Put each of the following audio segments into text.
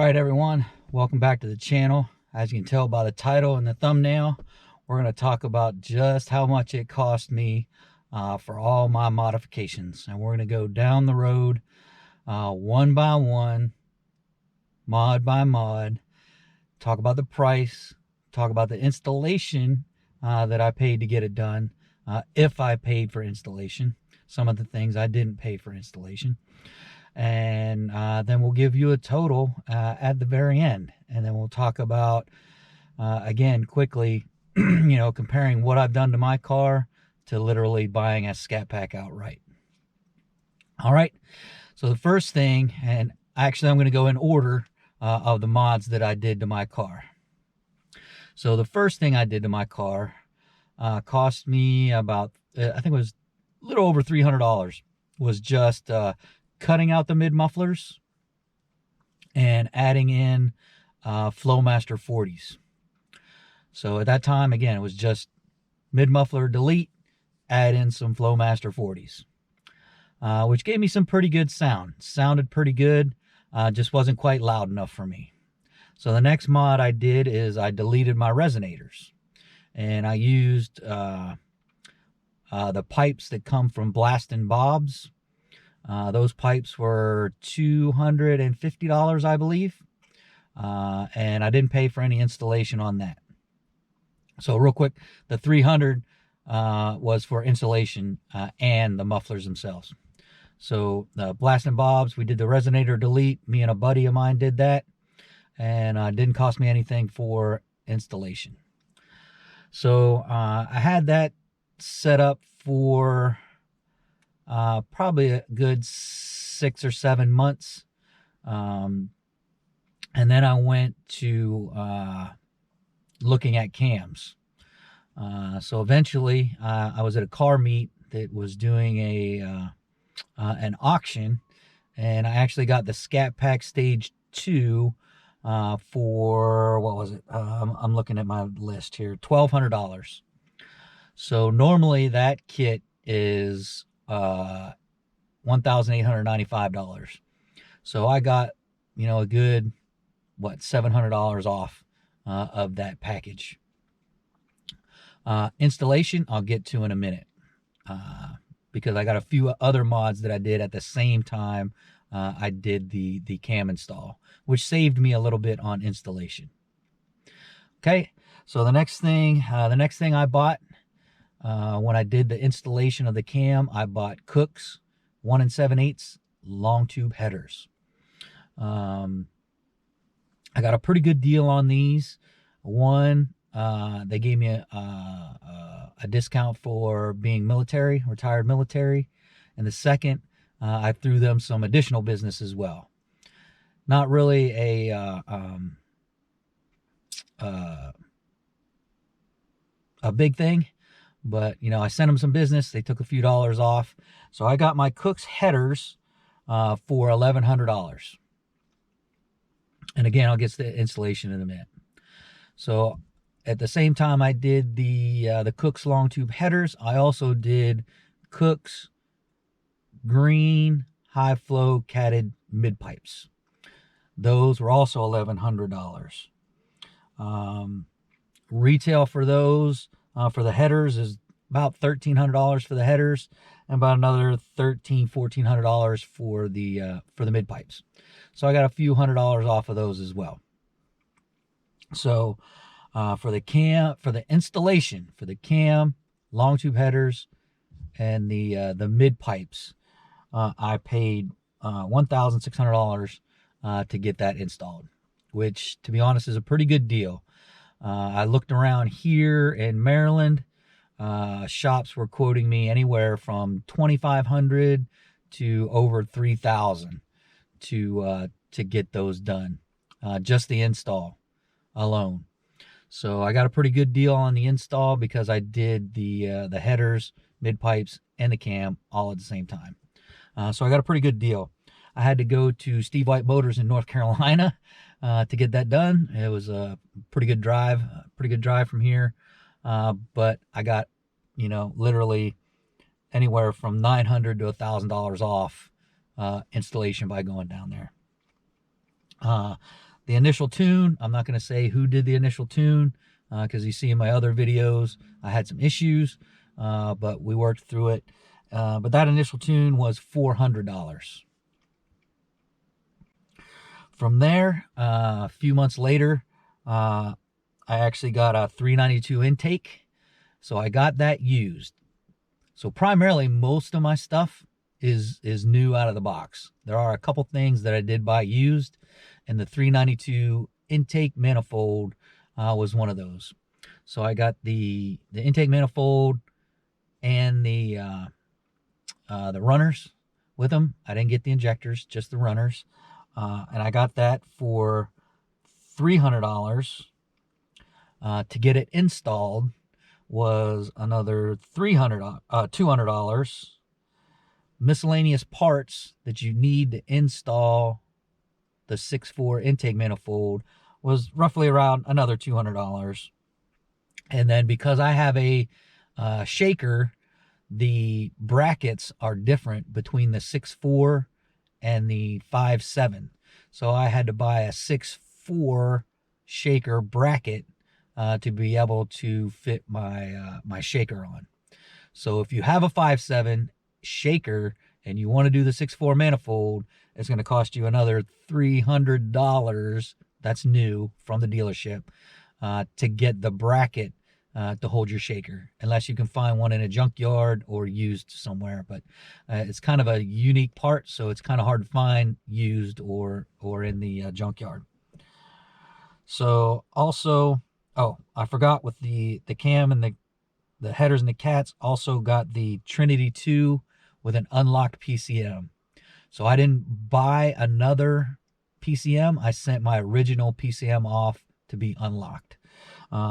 Alright everyone, welcome back to the channel. As you can tell by the title and the thumbnail, we're going to talk about just how much it cost me for all my modifications. And we're going to go down the road one by one, mod by mod, talk about the price, talk about the installation that I paid to get it done, if I paid for installation, some of the things I didn't pay for installation. And then we'll give you a total at the very end, and then we'll talk about again quickly comparing what I've done to my car to literally buying a Scat Pack outright. All right, so the first thing, and actually I'm going to go in order of the mods that I did to my car. So the first thing I did to my car cost me about I think it was a little over $300. Was just cutting out the mid mufflers and adding in Flowmaster 40s. So at that time, again, it was just mid muffler delete, add in some Flowmaster 40s, which gave me some pretty good sound. Sounded pretty good, just wasn't quite loud enough for me. So the next mod I did is I deleted my resonators, and I used the pipes that come from Blastin' Bob's. Those pipes were $250, I believe, and I didn't pay for any installation on that. So real quick, the $300 was for installation and the mufflers themselves. So the Blastin' Bob's, we did the resonator delete. Me and a buddy of mine did that, and it didn't cost me anything for installation. So I had that set up for probably a good 6 or 7 months. And then I went to looking at cams. So eventually I was at a car meet that was doing an auction, and I actually got the Scat Pack Stage 2 for, what was it? I'm looking at my list here, $1,200. So normally that kit is $1,895. So I got, a good, $700 off of that package. Installation, I'll get to in a minute, because I got a few other mods that I did at the same time I did the cam install, which saved me a little bit on installation. Okay, so the next thing I bought, when I did the installation of the cam, I bought Cook's 1 7/8 long tube headers. I got a pretty good deal on these. One, they gave me a discount for being military, retired military. And the second, I threw them some additional business as well. Not really a big thing, but I sent them some business. They took a few dollars off, so I got my Cook's headers for $1,100. And again, I'll get to the installation in a minute. So at the same time I did the Cook's long tube headers, I also did Cook's green high flow catted mid pipes. Those were also $1,100. Retail for those, for the headers, is about $1,300 for the headers, and about another $1,400 for the mid pipes. So I got a few $100s off of those as well. So for the installation, for the cam, long tube headers, and the mid pipes, I paid $1,600 to get that installed, which, to be honest, is a pretty good deal. I looked around here in Maryland. Shops were quoting me anywhere from $2,500 to over $3,000 to get those done, just the install alone. So I got a pretty good deal on the install because I did the headers, mid pipes, and the cam all at the same time. So I got a pretty good deal. I had to go to Steve White Motors in North Carolina to get that done. It was a pretty good drive from here. But I got, literally anywhere from $900 to $1,000 off installation by going down there. The initial tune, I'm not going to say who did the initial tune, because you see in my other videos, I had some issues, but we worked through it. But that initial tune was $400. From there, a few months later, I actually got a 392 intake. So I got that used. So primarily, most of my stuff is new out of the box. There are a couple things that I did buy used, and the 392 intake manifold was one of those. So I got the intake manifold and the runners with them. I didn't get the injectors, just the runners, and I got that for $300. To get it installed was another $200. Miscellaneous parts that you need to install the 6.4 intake manifold was roughly around another $200. And then because I have a shaker, the brackets are different between the 6.4 and the 5.7. So I had to buy a 6.4 shaker bracket to be able to fit my my shaker on. So if you have a 5.7 shaker and you want to do the 6.4 manifold, it's going to cost you another $300. That's new from the dealership to get the bracket to hold your shaker, unless you can find one in a junkyard or used somewhere. But it's kind of a unique part, so it's kind of hard to find used or in the junkyard. So also, oh, I forgot, with the cam and the headers and the cats, also got the Trinity 2 with an unlocked PCM. So I didn't buy another PCM. I sent my original PCM off to be unlocked.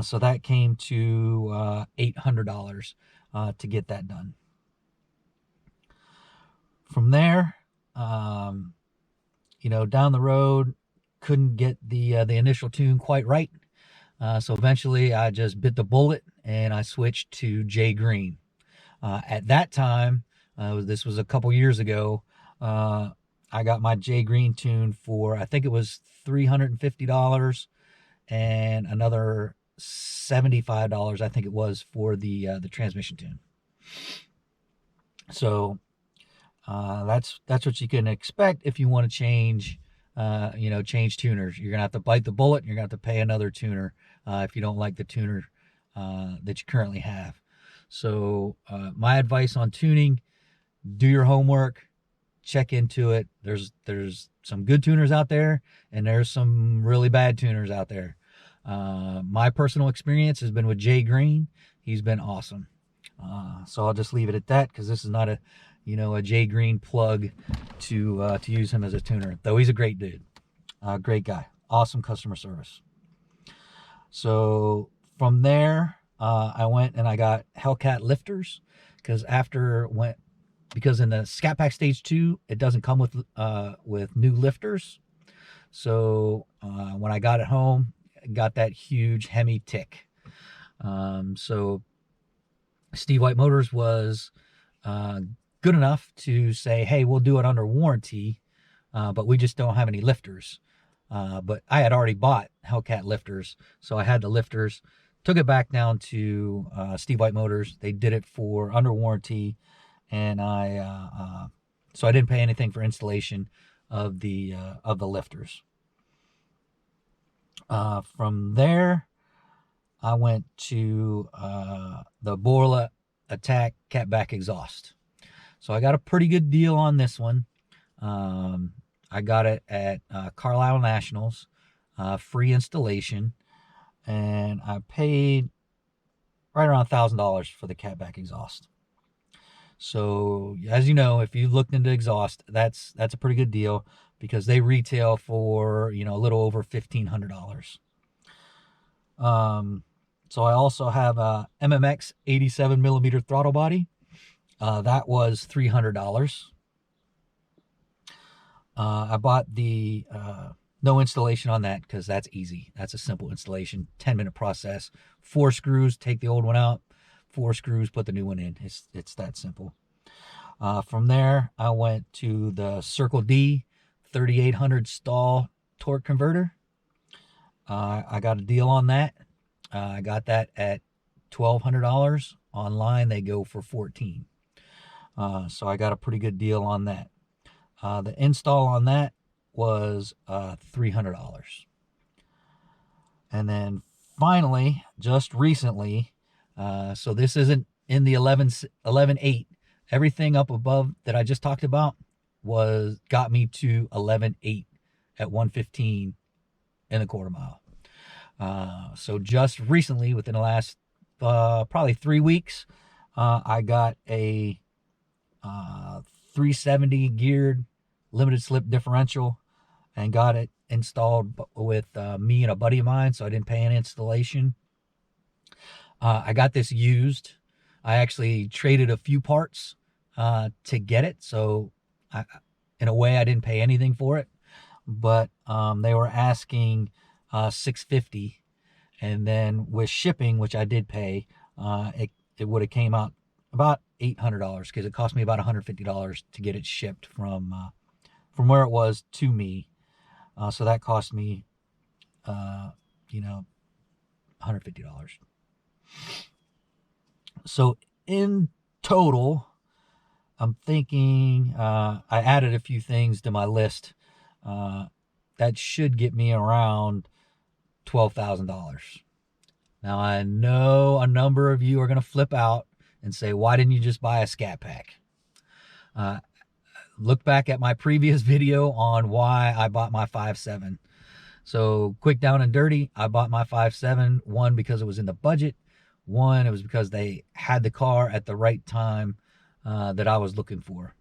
So that came to $800 to get that done. From there, you know, down the road, couldn't get the initial tune quite right. So eventually I just bit the bullet and I switched to Jay Green. At that time, this was a couple years ago, I got my Jay Green tune for, I think it was $350 and another $75, I think it was, for the transmission tune. So that's what you can expect if you want to change, you know, change tuners. You're gonna have to bite the bullet, and you're gonna have to pay another tuner if you don't like the tuner that you currently have. So my advice on tuning: do your homework, check into it. There's some good tuners out there, and there's some really bad tuners out there. My personal experience has been with Jay Green. He's been awesome. So I'll just leave it at that, because this is not a, you know, a Jay Green plug to use him as a tuner, though he's a great dude, great guy, awesome customer service. So from there, I went and I got Hellcat Lifters, because in the Scat Pack Stage 2, it doesn't come with new lifters. So when I got it home, I got that huge Hemi tick. So Steve White Motors was good enough to say, hey, we'll do it under warranty, but we just don't have any lifters. But I had already bought Hellcat lifters, so I had the lifters. Took it back down to Steve White Motors. They did it for under warranty, and so I didn't pay anything for installation of the lifters. From there, I went to the Borla Attack Catback exhaust. So I got a pretty good deal on this one. I got it at Carlisle Nationals, free installation, and I paid right around $1,000 for the Catback exhaust. So as you know, if you looked into exhaust, that's a pretty good deal, because they retail for, you know, a little over $1,500. So I also have a MMX 87 millimeter throttle body. That was $300. I bought the no installation on that, because that's easy. That's a simple installation, 10-minute process. 4 screws, take the old one out. 4 screws, put the new one in. It's that simple. From there, I went to the Circle D 3800 stall torque converter. I got a deal on that. I got that at $1,200. Online, they go for $1,400. So I got a pretty good deal on that. The install on that was $300. And then finally, just recently, so this isn't in the 11.8. Everything up above that I just talked about got me to 11.8 at 115 in the quarter mile. So just recently, within the last probably 3 weeks, I got a 370 geared limited slip differential and got it installed with me and a buddy of mine, so I didn't pay an installation. I got this used. I actually traded a few parts to get it, so in a way I didn't pay anything for it, but they were asking $650, and then with shipping, which I did pay, it would have came out about $800 because it cost me about $150 to get it shipped from where it was to me. So that cost me, $150. So in total, I'm thinking I added a few things to my list. That should get me around $12,000. Now, I know a number of you are going to flip out and say, why didn't you just buy a Scat Pack? Look back at my previous video on why I bought my 5.7. So quick down and dirty, I bought my 5.7, one, because it was in the budget. One, it was because they had the car at the right time that I was looking for.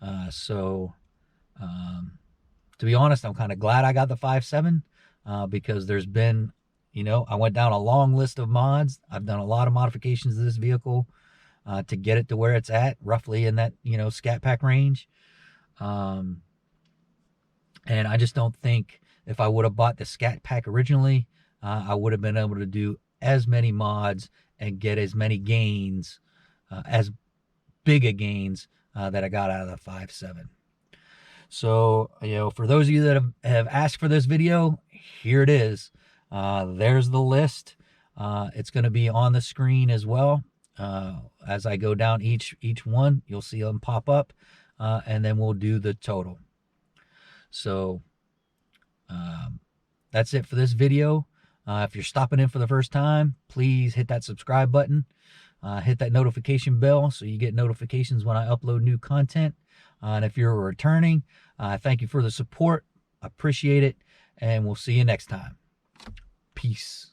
To be honest, I'm kind of glad I got the 5.7 because there's been, I went down a long list of mods. I've done a lot of modifications to this vehicle to get it to where it's at, roughly in that, Scat Pack range. And I just don't think if I would have bought the Scat Pack originally, I would have been able to do as many mods and get as many gains, as big a gains that I got out of the 5.7. So, for those of you that have asked for this video, here it is. There's the list. It's going to be on the screen as well. As I go down each one, you'll see them pop up, and then we'll do the total. So that's it for this video. If you're stopping in for the first time, please hit that subscribe button. Hit that notification bell so you get notifications when I upload new content. And if you're returning, thank you for the support. I appreciate it. And we'll see you next time. Peace.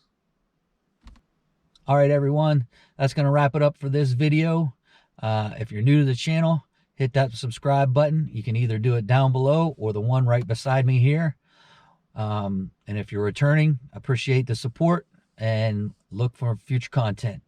All right, everyone. That's going to wrap it up for this video. If you're new to the channel, hit that subscribe button. You can either do it down below or the one right beside me here. And if you're returning, appreciate the support and look for future content.